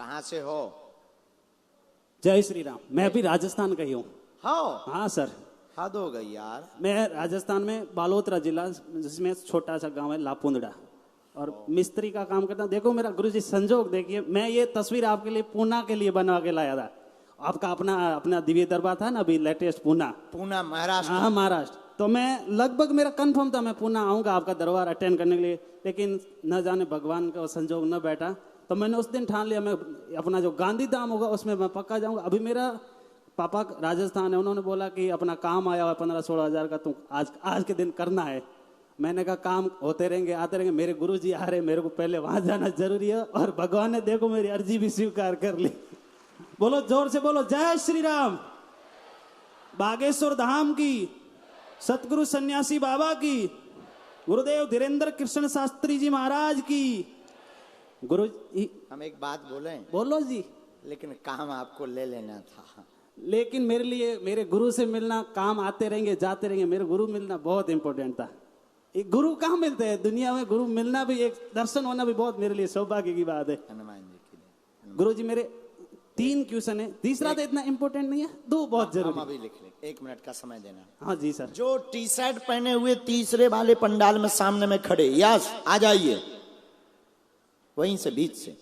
कहाँ से हो? जय श्री राम। मैं भी राजस्थान का ही हूँ। हाँ सर। हद हो गई यार। मैं राजस्थान में बालोतरा जिला, जिसमें छोटा सा गांव है लापुंदड़ा, और मिस्त्री का काम करता हूँ। देखो मेरा गुरुजी संजोग देखिए, मैं ये तस्वीर आपके लिए पूना के लिए बनवा के लाया था। आपका अपना दिव्य दरबार था ना अभी लेटेस्ट, पूना महाराष्ट्र। हाँ महाराष्ट्र। तो मैं लगभग मेरा कंफर्म था मैं पूना आऊँगा आपका दरबार अटेंड करने के लिए, लेकिन न जाने भगवान का संजोग न बैठा। तो मैंने उस दिन ठान लिया मैं अपना जो गांधी धाम होगा उसमें मैं पक्का जाऊँगा। अभी मेरा पापा राजस्थान है, उन्होंने बोला कि अपना काम आया हुआ 15-16 हज़ार का, तुम आज के दिन करना है। मैंने कहा काम होते रहेंगे आते रहेंगे, मेरे गुरुजी आ रहे, मेरे को पहले वहां जाना जरूरी है। और भगवान ने देखो मेरी अर्जी भी स्वीकार कर ली। बोलो जोर से बोलो जय श्री राम। बागेश्वर धाम की, सतगुरु सन्यासी बाबा की, गुरुदेव धीरेन्द्र कृष्ण शास्त्री जी महाराज की। गुरु हम एक बात बोले? बोलो जी। लेकिन काम आपको ले लेना था। लेकिन मेरे लिए मेरे गुरु से मिलना, काम आते रहेंगे जाते रहेंगे, मेरे गुरु मिलना बहुत इंपॉर्टेंट था। एक गुरु कहाँ मिलते हैं दुनिया में, गुरु मिलना भी, एक दर्शन होना भी बहुत मेरे लिए सौभाग्य की बात है। हनुमान जी के लिए। गुरु जी मेरे 3 क्वेश्चन है, तीसरा तो इतना इंपॉर्टेंट नहीं है, 2 बहुत जरूरी। हम अभी लिख ले, 1 मिनट का समय देना। हाँ जी सर। जो टी शर्ट पहने हुए तीसरे वाले पंडाल में सामने में खड़े, यस आ जाइए, वहीं से बीच से।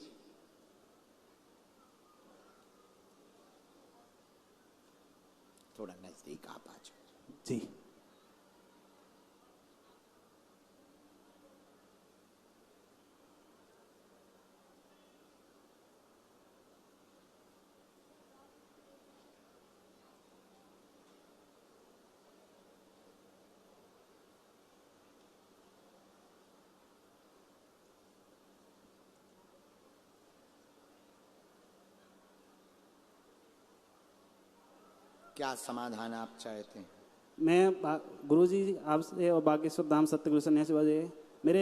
थोड़ा नजदीक आप आ जाओ जी। क्या समाधान आप चाहते हैं? मैं गुरुजी आपसे और बागेश्वर धाम सतगुरु सन्यासी बाबा जी, मेरे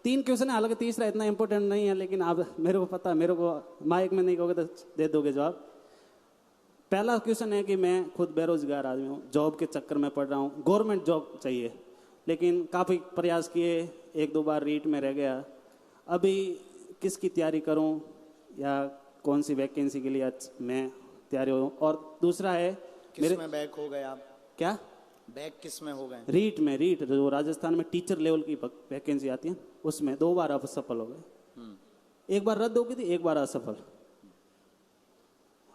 3 क्वेश्चन है, हालांकि तीसरा इतना इंपॉर्टेंट नहीं है, लेकिन आप मेरे को पता है, मेरे को माइक में नहीं कहोगे तो दे दोगे जवाब। पहला क्वेश्चन है कि मैं खुद बेरोजगार आदमी हूँ, जॉब के चक्कर में पड़ रहा हूँ, गवर्नमेंट जॉब चाहिए, लेकिन काफ़ी प्रयास किए, 1-2 बार रीट में रह गया। अभी किसकी तैयारी करूँ या कौन सी वैकेंसी के लिए मैं तैयारी हूँ? और दूसरा है किस में बैक हो गए आप? क्या बैक किस में हो गए? रीट जो राजस्थान में टीचर लेवल की वैकेंसी आती है उसमें 2 बार असफल हो गए। 1 बार रद्द हो गई थी, 1 बार असफल।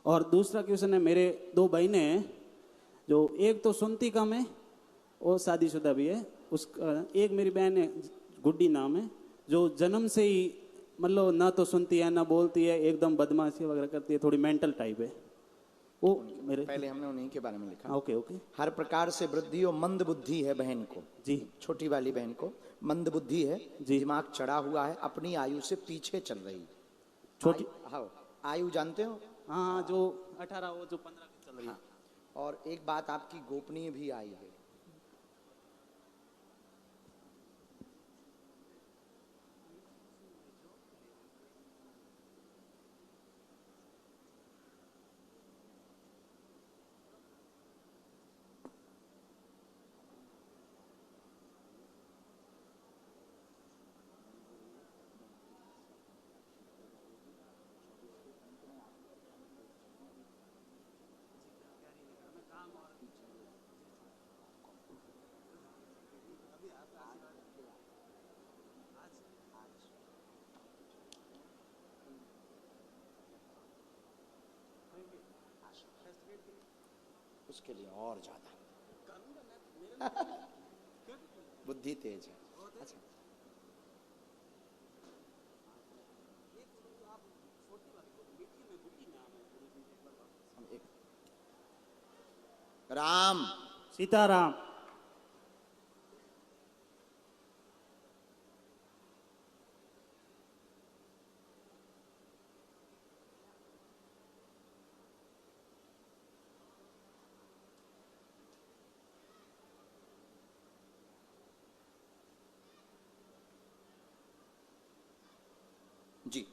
और दूसरा क्वेश्चन है, मेरे 2 बहनें हैं, जो एक तो सुनती कम है और शादीशुदा भी है, उसका एक मेरी बहन है गुड्डी नाम है, जो जन्म से ही मतलब ना तो सुनती है ना बोलती है, एकदम बदमाशी वगैरह करती है, थोड़ी मेंटल टाइप है वो। मेरे पहले हमने उन्हीं के बारे में लिखा। ओके। हर प्रकार से वृद्धि और मंद बुद्धि है बहन को जी। छोटी वाली बहन को मंद बुद्धि है जी। दिमाग चढ़ा हुआ है, अपनी आयु से पीछे चल रही। छोटी आयु जानते हो? हाँ, जो 18 हो, जो 15 की चल रही है। और एक बात आपकी गोपनीय भी आई है। उसके लिए और ज्यादा बुद्धि तेज है। अच्छा, राम सीताराम। जी।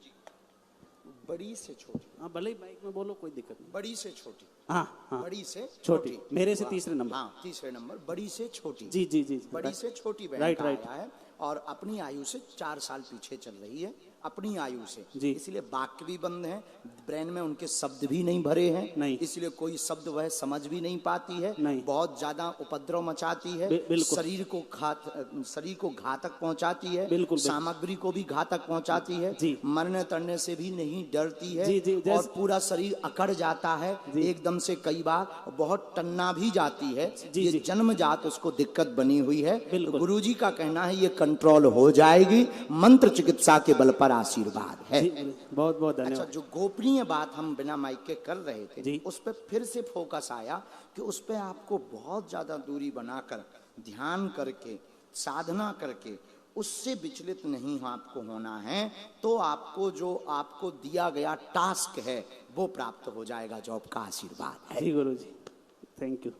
बड़ी से छोटी। हाँ, भले ही बाइक में बोलो, कोई दिक्कत नहीं। बड़ी से छोटी। हाँ। बड़ी से छोटी। मेरे से तीसरे नंबर। हाँ, तीसरे नंबर, बड़ी से छोटी। जी। बड़ी से छोटी बहन राइट। आया है और अपनी आयु से 4 साल पीछे चल रही है। अपनी आयु से, जी। इसलिए वाक्य भी बंद है, ब्रेन में उनके शब्द भी नहीं भरे हैं, नहीं। इसलिए कोई शब्द वह समझ भी नहीं पाती है, नहीं। बहुत ज्यादा उपद्रव मचाती है, बिल्कुल। शरीर को घातक पहुंचाती है, बिल्कुल। सामग्री को भी घातक पहुंचाती है, जी। मरने तरने से भी नहीं डरती है, जी, जी, और पूरा शरीर अकड़ जाता है एकदम से, कई बार बहुत टन्ना भी जाती है। जी, ये जी। जन्मजात उसको दिक्कत बनी हुई है। बिल्कुल। तो गुरुजी का कहना है ये कंट्रोल हो जाएगी, मंत्र चिकित्सा के बल पर आशीर्वाद है। जी, बहुत बहुत अच्छा, धन्यवाद। जो गोपनीय बात हम बिना माइक के कर रहे थे, जी। उस पर फिर से फोकस आया कि उस पर आपको बहुत ज्यादा दूरी बनाकर ध्यान करके साधना करके उससे विचलित नहीं आपको होना है, तो आपको जो आपको दिया गया टास्क है वो प्राप्त हो जाएगा, जॉब का आशीर्वाद है। जी गुरु जी, थैंक यू।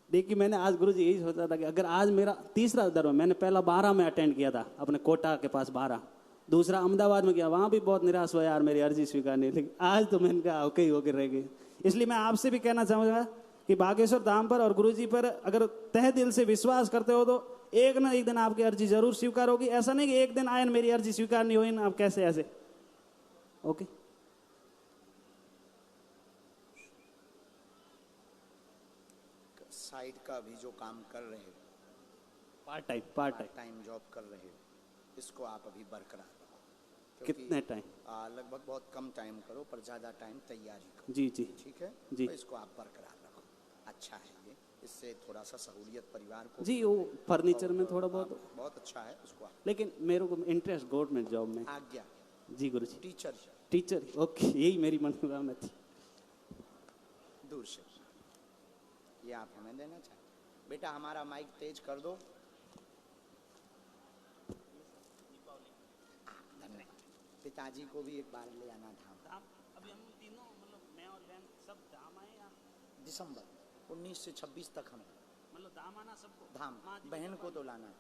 देखिए मैंने आज गुरु जी यही सोचा था कि अगर आज मेरा तीसरा दरबार, मैंने पहला 12 में अटेंड किया था अपने कोटा के पास 12, दूसरा अहमदाबाद में किया, वहाँ भी बहुत निराश हुआ यार मेरी अर्जी स्वीकार नहीं, लेकिन आज तो मैंने कहा ओके ही होकर रह गई। इसलिए मैं आपसे भी कहना चाहूँगा कि बागेश्वर धाम पर और गुरु जी पर अगर तहे दिल से विश्वास करते हो तो एक ना एक दिन आपकी अर्जी जरूर स्वीकार होगी। ऐसा नहीं कि एक दिन आए मेरी अर्जी स्वीकार नहीं हुई ना, आप कैसे ऐसे। ओके, साइड का भी जो काम कर रहे हो, पार्ट टाइम जॉब कर रहे हो, इसको आप अभी बरकरार रखो। क्योंकि, कितने टाइम? लगभग बहुत कम टाइम करो, पर ज्यादा टाइम तैयारी करो। जी जी ठीक है जी। तो इसको आप बरकरार रखो, अच्छा है ये, इससे थोड़ा सा सहूलियत परिवार को जी, वो फर्नीचर में थोड़ा बहुत, बहुत अच्छा है उसको आप। लेकिन मेरे को इंटरेस्ट गवर्नमेंट जॉब में। आज्ञा जी गुरु जी, टीचर ओके, यही मेरी मनोकामना थी। दूर से ये आप हमें देना चाहते। बेटा हमारा माइक तेज कर दो। पिताजी को भी एक बार ले आना धाम। अभी हम तीनों, मतलब मैं और बहन सब धाम आए या दिसंबर 19 से 26 तक हमें मतलब धाम आना सबको? धाम, बहन को तो लाना है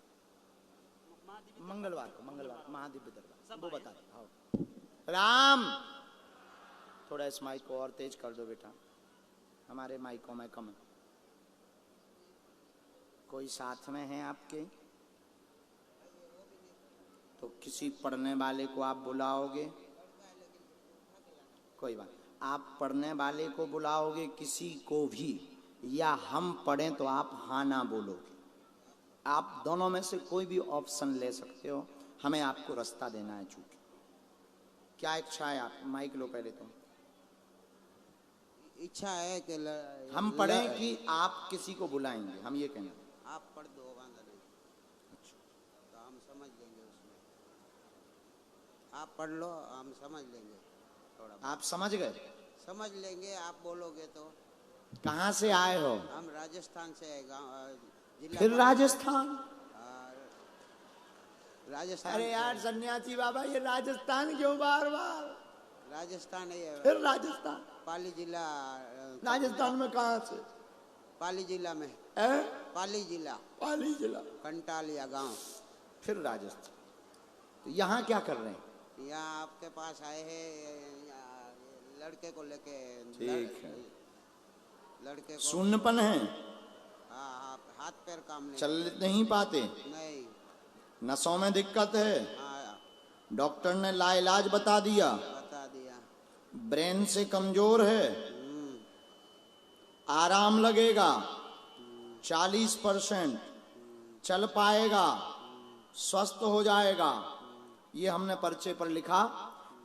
मंगलवार को, महादिव्य दरबार वो बता दो। हाँ राम, थोड़ा इस माइक को और तेज कर दो बेटा, हमारे माइकों में कम है। कोई साथ में है आपके तो किसी पढ़ने वाले को आप बुलाओगे, कोई बात, आप पढ़ने वाले को बुलाओगे किसी को भी, या हम पढ़ें तो आप हाँ ना बोलोगे। आप दोनों में से कोई भी ऑप्शन ले सकते हो, हमें आपको रास्ता देना है। चूंकि क्या इच्छा है आप, माइक लो पहले। तो इच्छा है कि हम पढ़ें कि आप किसी को बुलाएंगे, हम ये कहना। आप पढ़ दो, वांधा नहीं, तो हम समझ लेंगे उसमें। आप पढ़ लो, हम समझ लेंगे थोड़ा। आप समझ गए? समझ लेंगे, आप बोलोगे तो। कहाँ से आए हो? हम राजस्थान से है, गाँव जिला। फिर राजस्थान? राजस्थान। अरे यार सन्यासी बाबा, ये राजस्थान क्यों बार बार? राजस्थान है। फिर राजस्थान? पाली जिला। राजस्थान में कहाँ से? पाली जिला में। पाली जिला कंटालिया गांव। फिर राजस्थान। तो यहाँ क्या कर रहे हैं? यहाँ आपके पास आए हैं लड़के को लेके। ठीक है। लड़के को शून्यपन है? हाँ, हाथ पैर काम नहीं, चल नहीं पाते? नहीं। नसों में दिक्कत है? हाँ, डॉक्टर ने लाइलाज बता दिया? बता दिया। ब्रेन से कमजोर है, आराम लगेगा 40%, चल पाएगा, स्वस्थ हो जाएगा। ये हमने पर्चे पर लिखा।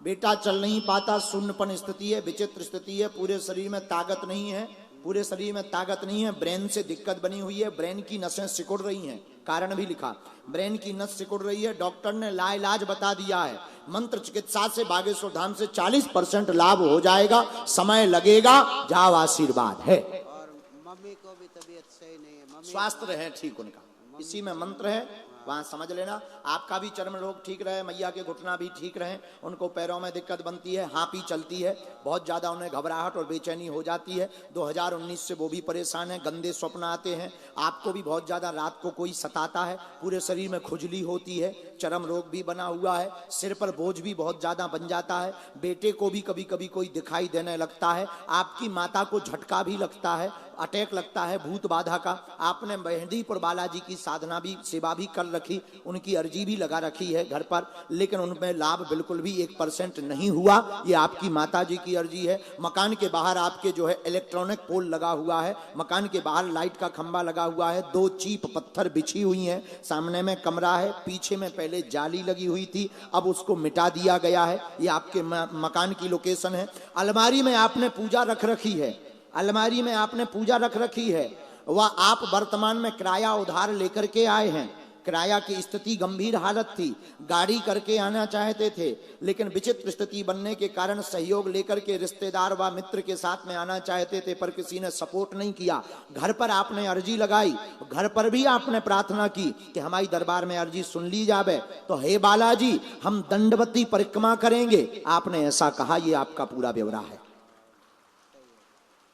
बेटा चल नहीं पाता, शून्यपन स्थिति है, विचित्र स्थिति है, पूरे शरीर में ताकत नहीं है, ब्रेन से दिक्कत बनी हुई है, ब्रेन की नसें सिकुड़ रही हैं, कारण भी लिखा, ब्रेन की नस सिकुड़ रही है। डॉक्टर ने लाइलाज बता दिया है, मंत्र चिकित्सा से बागेश्वर धाम से 40% लाभ हो जाएगा, समय लगेगा, जाओ आशीर्वाद है। और मम्मी को भी तबीयत सही नहीं है, मम्मी स्वास्थ्य रहे ठीक उनका, इसी में मंत्र है, वहां समझ लेना। आपका भी चर्म रोग ठीक रहे, मैया के घुटना भी ठीक रहे, उनको पैरों में दिक्कत बनती है, हाँपी चलती है, बहुत ज्यादा उन्हें घबराहट और बेचैनी हो जाती है। 2019 से वो भी परेशान है, गंदे स्वप्न आते हैं, आपको भी बहुत ज्यादा रात को कोई सताता है, पूरे शरीर में खुजली होती है, चर्म रोग भी बना हुआ है, सिर पर बोझ भी बहुत ज्यादा बन जाता है, बेटे को भी कभी कभी कोई दिखाई देने लगता है, आपकी माता को झटका भी लगता है, अटैक लगता है भूत बाधा का। आपने मेहंदीपुर बालाजी की साधना भी, सेवा भी कर रखी, उनकी अर्जी भी लगा रखी है घर पर, लेकिन उनमें लाभ बिल्कुल भी 1% नहीं हुआ। ये आपकी माता जी की अर्जी है। मकान के बाहर आपके जो है इलेक्ट्रॉनिक पोल लगा हुआ है, मकान के बाहर लाइट का खंबा लगा हुआ है, 2 चीप पत्थर बिछी हुई हैं, सामने में कमरा है, पीछे में पहले जाली लगी हुई थी, अब उसको मिटा दिया गया है। ये आपके मकान की लोकेशन है। अलमारी में आपने पूजा रख रखी है, अलमारी में आपने पूजा रख रखी है। वह आप वर्तमान में किराया उधार लेकर के आए हैं, किराया की स्थिति गंभीर हालत थी, गाड़ी करके आना चाहते थे, लेकिन विचित्र स्थिति बनने के कारण सहयोग लेकर के रिश्तेदार व मित्र के साथ में आना चाहते थे, पर किसी ने सपोर्ट नहीं किया। घर पर आपने अर्जी लगाई, घर पर भी आपने प्रार्थना की कि हमारी दरबार में अर्जी सुन ली जावे, तो हे बालाजी हम दंडवती परिक्रमा करेंगे। आपने ऐसा कहा, ये आपका पूरा ब्यौरा है।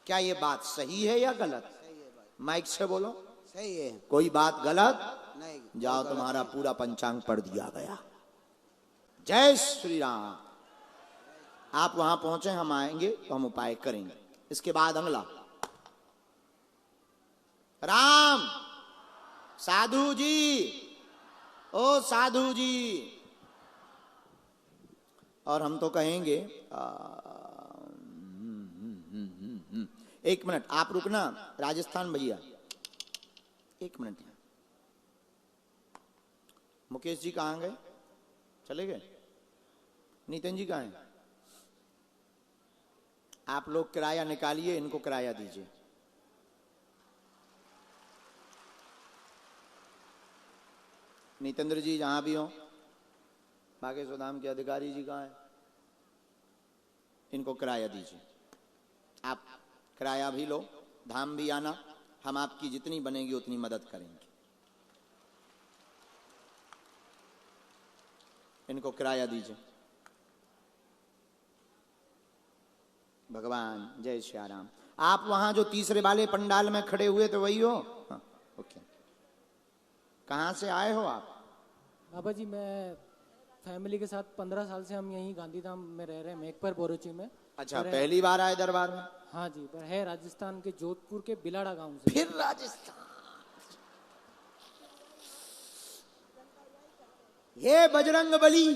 क्या ये बात सही है या गलत? माइक से बोलो। सही है, कोई बात गलत नहीं। जाओ, तुम्हारा पूरा पंचांग पढ़ दिया गया। जय श्री राम। आप वहां पहुंचे, हम आएंगे तो हम उपाय करेंगे। इसके बाद अगला, राम साधु जी, ओ साधु जी। और हम तो कहेंगे एक मिनट आप रुकना, राजस्थान भैया एक मिनट। मुकेश जी कहाँ गए? चले गए? नितिन जी कहाँ हैं? आप लोग किराया निकालिए, इनको किराया दीजिए। नितेंद्र जी जहां भी हो, बागेश्वर धाम के अधिकारी जी कहाँ हैं? इनको किराया दीजिए। आप किराया भी लो, धाम भी आना, हम आपकी जितनी बनेगी उतनी मदद करेंगे। इनको किराया दीजिए। भगवान जय श्री राम। आप वहां जो तीसरे वाले पंडाल में खड़े हुए थे वही हो? हाँ, ओके। कहाँ से आए हो आप? बाबा जी मैं फैमिली के साथ 15 साल से हम यहीं गांधीधाम में रह रहे हैं, मेघपर बोरोची में। अच्छा, पहली बार आए दरबार में? हाँ जी, पर है राजस्थान के जोधपुर के बिलाड़ा गांव से। फिर राजस्थान। ये बजरंग बली